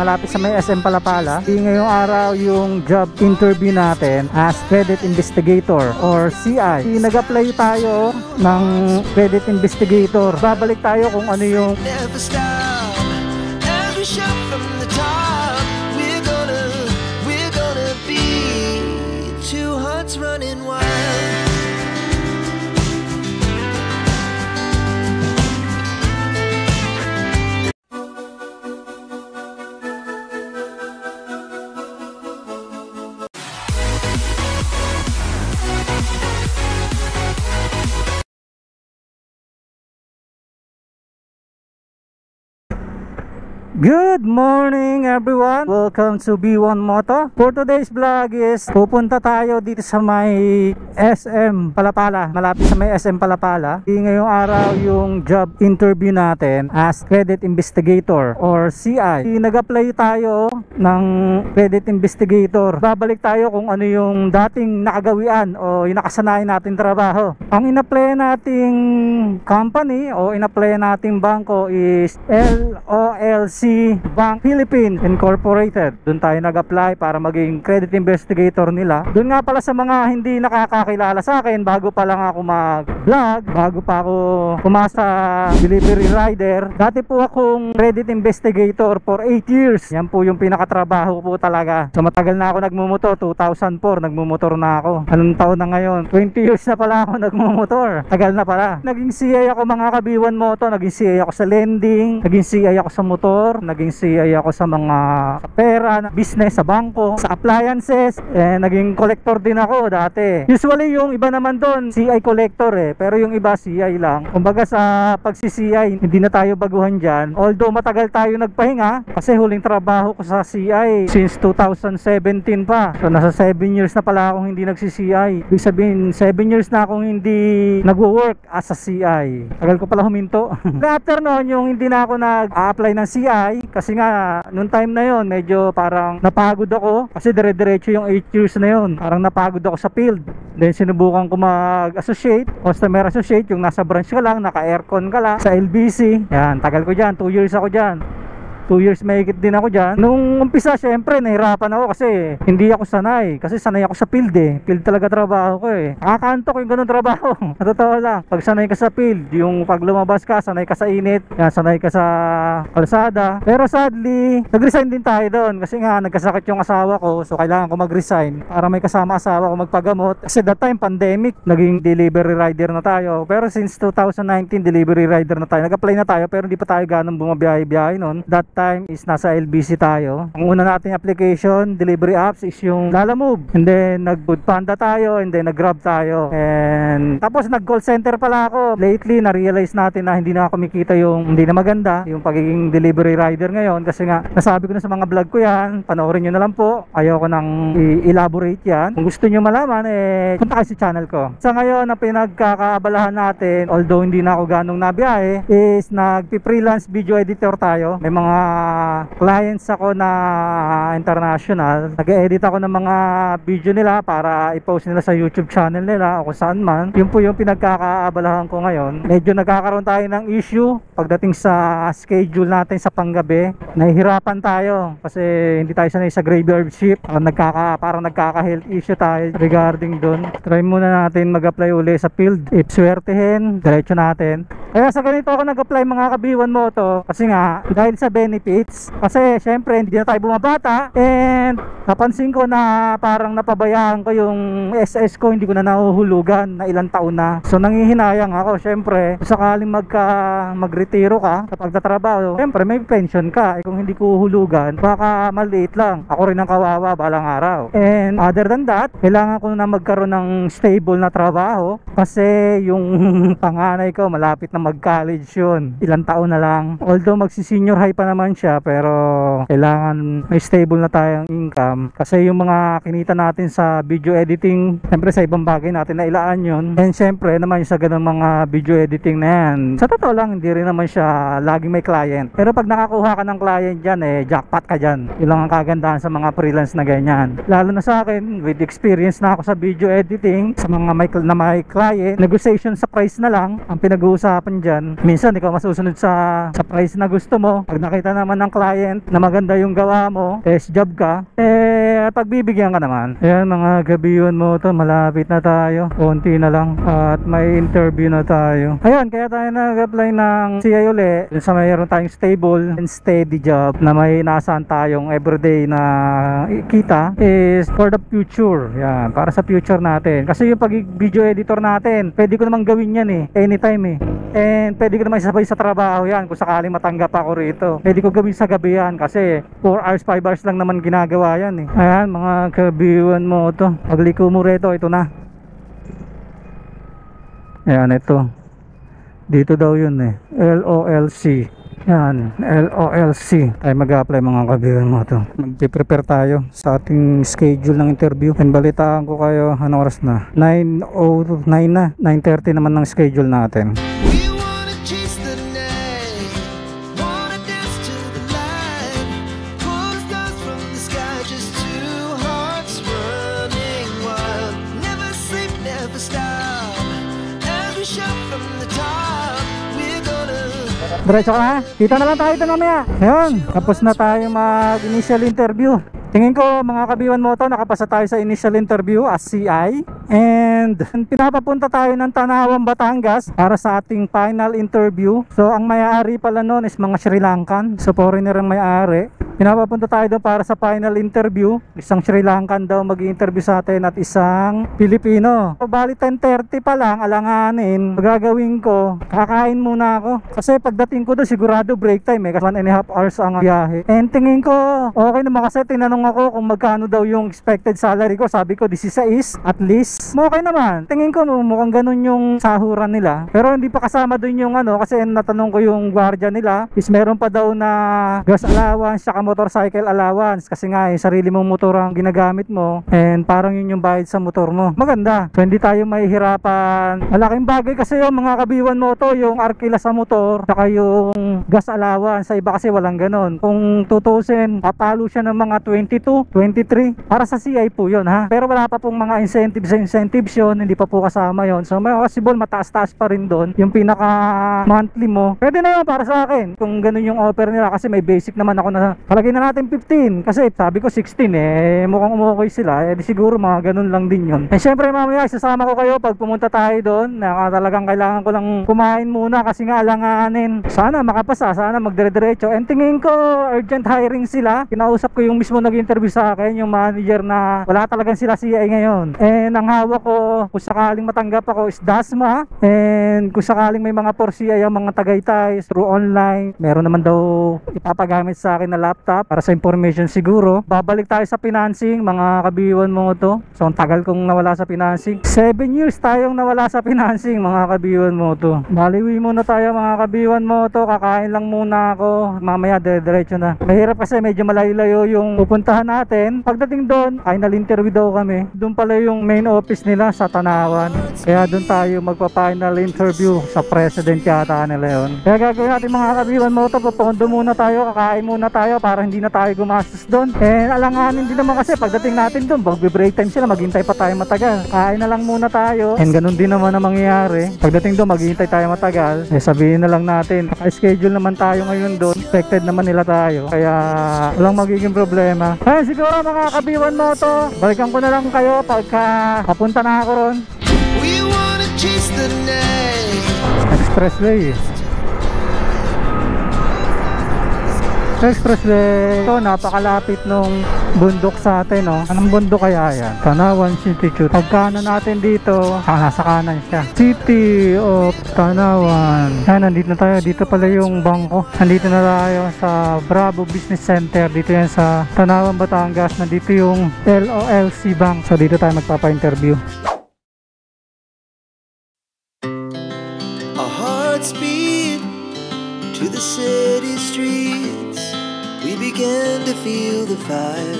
malapit sa may SM Palapala. Ngayong araw yung job interview natin as credit investigator or CI. Nag-apply tayo ng credit investigator. Babalik tayo kung ano yung running wild. Good morning everyone! Welcome to B1 Moto. For today's vlog is pupunta tayo dito sa may SM Palapala. Malapit sa may SM Palapala. Ngayong araw yung job interview natin as credit investigator or CI. Nag-apply tayo ng credit investigator. Babalik tayo kung ano yung dating nakagawian o yung nakasanayan natin trabaho. Ang in-apply nating company o in-apply nating bangko is LOLC Bank Philippines Incorporated. Doon tayo nag-apply para maging credit investigator nila. Doon nga pala sa mga hindi nakakakilala sa akin, bago pa lang ako mag-vlog, bago pa ako pumasa delivery rider, dati po akong credit investigator for 8 years. Yan po yung pinakatrabaho po talaga. So matagal na ako nagmumotor, 2004 nagmumotor na ako. Anong taon na ngayon? 20 years na pala ako nagmumotor. Tagal na pala. Naging CI ako mga kabiwan moto, naging CI ako sa lending, naging CI ako sa motor, naging CI ako sa mga pera, business, sa bangko, sa appliances, naging collector din ako dati. Usually yung iba naman doon CI collector pero yung iba CI lang. Kumbaga sa pagsi-CI hindi na tayo baguhan dyan, although matagal tayo nagpahinga kasi huling trabaho ko sa CI since 2017 pa. So nasa 7 years na pala akong hindi nagsi-CI. Ibig sabihin 7 years na akong hindi nagwo-work as a CI. Tagal ko pala huminto. After noon yung hindi na ako nag-a-apply ng CI kasi nga noong time na yon medyo parang napagod ako kasi dire-diretso yung 8 years na yon. Parang napagod ako sa field. Then sinubukan ko mag-associate, customer associate, yung nasa branch ka lang, naka-aircon ka lang sa LBC. Yan, tagal ko dyan, 2 years ako dyan. 2 years mahigit din ako dyan. Nung umpisa syempre nahirapan ako kasi hindi ako sanay. Kasi sanay ako sa field field talaga trabaho ko Nakakantok yung ganun trabaho. Totoo lang. Pag sanay ka sa field, yung pag lumabas ka, sanay ka sa init, yan, sanay ka sa kalsada. Pero sadly, nag-resign din tayo doon. Kasi nga nagkasakit yung asawa ko. So kailangan ko mag-resign para may kasama asawa ko magpagamot. Kasi that time pandemic, naging delivery rider na tayo. Pero since 2019 delivery rider na tayo. Nag-apply na tayo pero hindi pa tayo ganun bumabiyahe-biyahe noon. That time is nasa LBC tayo. Ang una nating application, delivery apps is yung Lalamove. And then nag-Foodpanda tayo and then nag-Grab tayo. And tapos nag-call center pala ako. Lately na-realize natin na hindi na kumikita yung hindi na maganda yung pagiging delivery rider ngayon kasi nga nasabi ko na sa mga vlog ko yan. Panoorin nyo na lang po. Ayaw ko nang i-elaborate yan. Kung gusto nyo malaman punta kayo sa channel ko. Sa ngayon na pinagkakaabalahan natin, although hindi na ako ganong nabiyahe, is nag-freelance video editor tayo. May mga clients ako na international. Nag-edit ako ng mga video nila para i-post nila sa YouTube channel nila o kung saan man. Yun po yung pinagkakaabalahan ko ngayon. Medyo nagkakaroon tayo ng issue pagdating sa schedule natin sa panggabi. Nahihirapan tayo kasi hindi tayo sanay sa graveyard shift. Parang nagkaka-health issue tayo regarding dun. Try muna natin mag-apply uli sa field. If swertehin, diretso natin. Kaya sa ganito ako nag-apply mga kabiwan moto kasi nga dahil sa benefits, kasi syempre hindi na tayo bumabata and napansin ko na parang napabayaan ko yung SS ko, hindi ko na nahuhulugan na ilang taon na. So nanghihinayang ako syempre sakaling magretiro ka sa pagtatrabaho, syempre may pension ka kung hindi ko hulugan baka maliit lang, ako rin ang kawawa balang araw. And other than that, kailangan ko na magkaroon ng stable na trabaho kasi yung panganay ko malapit na mag-college yun, ilang taon na lang, although magsi-senior high pa naman siya pero kailangan may stable na tayong income income. Kasi yung mga kinita natin sa video editing, siyempre sa ibang bagay natin na ilaan yun. And siyempre naman sa ganun mga video editing na yan, sa totoo lang hindi rin naman siya laging may client. Pero pag nakakuha ka ng client dyan, jackpot ka dyan. Yun lang ang kagandahan sa mga freelance na ganyan. Lalo na sa akin, with experience na ako sa video editing, sa mga may client, negotiation sa price na lang ang pinag-uusapan dyan. Minsan ikaw masusunod sa price na gusto mo. Pag nakita naman ng client na maganda yung gawa mo, test job ka, pagbibigyan ka naman. Ayan mga Gabiwan Moto, malapit na tayo, konti na lang at may interview na tayo. Ayan, kaya tayo nag-apply ng CI uli sa mayroon tayong stable and steady job na may naasahan tayong everyday na kita is for the future. Yan, para sa future natin. Kasi yung pag video editor natin, pwede ko namang gawin yan anytime and pwede ko naman isabay sa trabaho yan kung sakaling matanggap ako rito. Pwede ko gawin sa gabi yan kasi 4 hours, 5 hours lang naman ginagawa yan Ayan mga Gabiwan Moto, pagliko mo rito, ito na. Ayan, ito dito daw yun LOLC. Yan, LOLC tayo mag-apply mga Gabiwan Moto. Magpiprepare tayo sa ating schedule ng interview. And balitaan ko kayo, anong oras na? 9:09 na, 9:30 naman ng schedule natin. Diretso ka na, kita na lang tayo ito mamaya. Ayun, tapos na tayo mag-initial interview. Tingin ko mga Gabiwan Moto, nakapasa tayo sa initial interview as CI. And pinapapunta tayo ng Tanawan, Batangas para sa ating final interview. So ang may-ari pala noon is mga Sri Lankan. So foreigner ang may-ari. Pinapapunta tayo doon para sa final interview. Isang Sri Lankan daw mag-i-interview sa atin at isang Pilipino. So bali 10:30 pa lang, alanganin. Gagawin ko, kakain muna ako. Kasi pagdating ko doon sigurado break time kasi 1.5 hours ang biyahe. And tingin ko okay naman kasi tinanong ako kung magkano daw yung expected salary ko. Sabi ko 16 at least. Okay naman. Tingin ko mukhang ganun yung sahuran nila. Pero hindi pa kasama doon yung kasi natanong ko yung gwardiya nila is meron pa daw na gas allowance saka motorcycle allowance kasi nga sarili mong motor ang ginagamit mo and parang yun yung bayad sa motor mo. Maganda. So hindi tayo mahihirapan. Malaking bagay kasi yung mga Gabiwan Moto, yung arkila sa motor saka yung gas allowance. Sa iba kasi walang ganon. Kung 2,000 papalo siya ng mga 22, 23 para sa CI po yun pero wala pa pong mga incentives yun, hindi pa po kasama yun. So may possible mataas-taas pa rin doon yung pinaka monthly mo. Pwede na yun para sa akin kung ganun yung offer nila kasi may basic naman ako na palagay na natin 15 kasi sabi ko 16 mukhang umukoy sila di siguro mga ganun lang din yun. Syempre mamaya isasama ko kayo pag pumunta tayo doon na talagang kailangan ko lang kumain muna kasi nga alanganin. Sana makapasa, sana magdire-diretso. And tingin ko urgent hiring sila. Kinausap ko yung mismo nag-interview sa akin, yung manager na wala talagang sila CI ngayon. And ang hawak ko kung sakaling matanggap ako is Dasma. And kung sakaling may mga 4CI ang mga Tagaytay through online, meron naman daw ipapagamit sa akin na laptop para sa information siguro. Babalik tayo sa financing mga Gabiwan Moto. So ang tagal kong nawala sa financing, 7 years tayong nawala sa financing mga Gabiwan Moto. Baliwi muna tayo mga Gabiwan Moto, kakain lang muna ako, mamaya diretso na. Mahirap kasi medyo malayo-layo yung pupuntahan natin. Pagdating doon, final interview daw kami. Doon pala yung main office nila sa Tanawan, kaya doon tayo magpa-final interview sa president yata nila yun. Kaya gagawin natin mga Gabiwan Moto, pupondo muna tayo, kakain muna tayo para hindi na tayo gumastos doon. Alanganin din naman kasi pagdating natin doon, magbe-break time sila, maghintay pa tayo matagal. Kain na lang muna tayo. And ganun din naman ang mangyayari. Pagdating doon, maghintay tayo matagal. Sabihin na lang natin, naka-schedule naman tayo ngayon doon. Expected naman nila tayo. Kaya walang magiging problema. Ayun siguro mga Gabiwan Moto, balikan ko na lang kayo pagka papunta na ako ron. We wanna chase the night. Expressway. Expressway. Ito, napakalapit nung bundok sa atin, Anong bundok kaya yan? Tanawan Institute. Pagkanan natin dito, nasa kanan siya. City of Tanawan. Nandito na tayo. Dito pala yung bangko. Nandito na tayo sa Bravo Business Center. Dito yan sa Tanawan, Batangas. Nandito yung LOLC Bank. So dito tayo magpapa-interview. Our hearts beat to the city streets. We began to feel the fire.